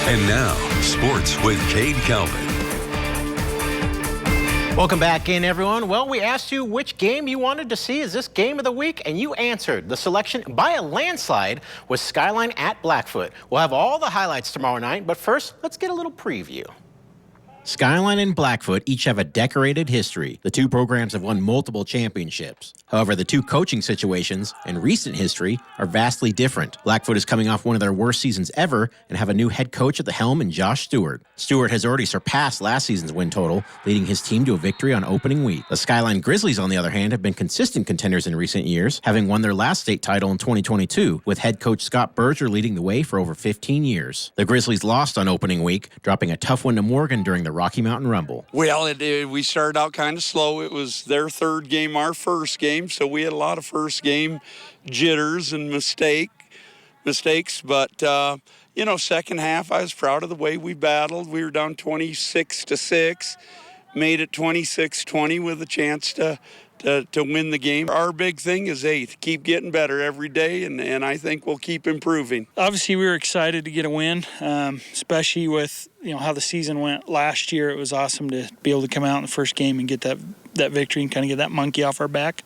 And now, sports with Cade Calvin. Welcome back in, everyone. Well, we asked you which game you wanted to see as this game of the week, and you answered. The selection by a landslide was Skyline at Blackfoot. We'll have all the highlights tomorrow night, but first, let's get a little preview. Skyline and Blackfoot each have a decorated history. The two programs have won multiple championships. However, the two coaching situations and recent history are vastly different. Blackfoot is coming off one of their worst seasons ever and have a new head coach at the helm in Josh Stewart. Stewart has already surpassed last season's win total, leading his team to a victory on opening week. The Skyline Grizzlies, on the other hand, have been consistent contenders in recent years, having won their last state title in 2022, with head coach Scott Berger leading the way for over 15 years. The Grizzlies lost on opening week, dropping a tough win to Morgan during the Rocky Mountain Rumble. Well, we started out kind of slow. It was their third game, our first game, so we had a lot of first game jitters and mistakes. But, second half, I was proud of the way we battled. We were down 26-6, made it 26-20 with a chance to win the game. Our big thing is keep getting better every day, and I think we'll keep improving. Obviously, we were excited to get a win, especially with how the season went last year. It was awesome to be able to come out in the first game and get that victory and kind of get that monkey off our back.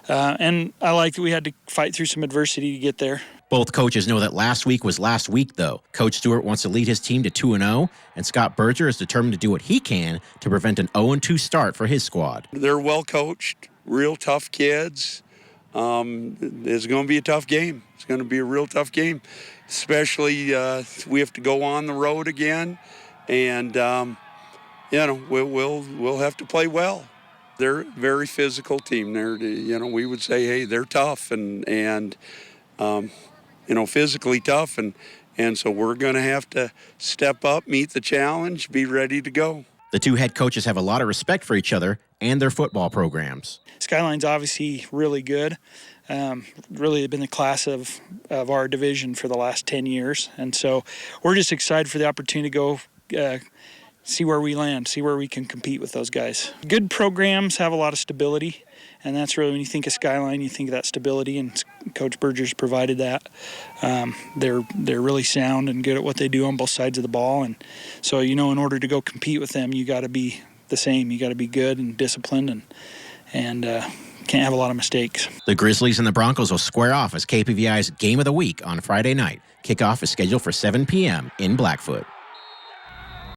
And I like that we had to fight through some adversity to get there. Both coaches know that last week was last week, though. Coach Stewart wants to lead his team to 2-0, and Scott Berger is determined to do what he can to prevent an 0-2 start for his squad. They're well coached, real tough kids. It's going to be a tough game. It's going to be a real tough game, especially we have to go on the road again, and we'll have to play well. They're a very physical team. We would say, hey, they're tough and physically tough, and so we're going to have to step up, meet the challenge, be ready to go. The two head coaches have a lot of respect for each other and their football programs. Skyline's obviously really good. Really been the class of our division for the last 10 years, and so we're just excited for the opportunity to go see where we land, see where we can compete with those guys. Good programs have a lot of stability, and that's really, when you think of Skyline, you think of that stability, and Coach Berger's provided that. They're really sound and good at what they do on both sides of the ball, and so in order to go compete with them, you got to be the same. You got to be good and disciplined, and can't have a lot of mistakes. The Grizzlies and the Broncos will square off as KPVI's Game of the Week on Friday night. Kickoff is scheduled for 7 p.m. in Blackfoot.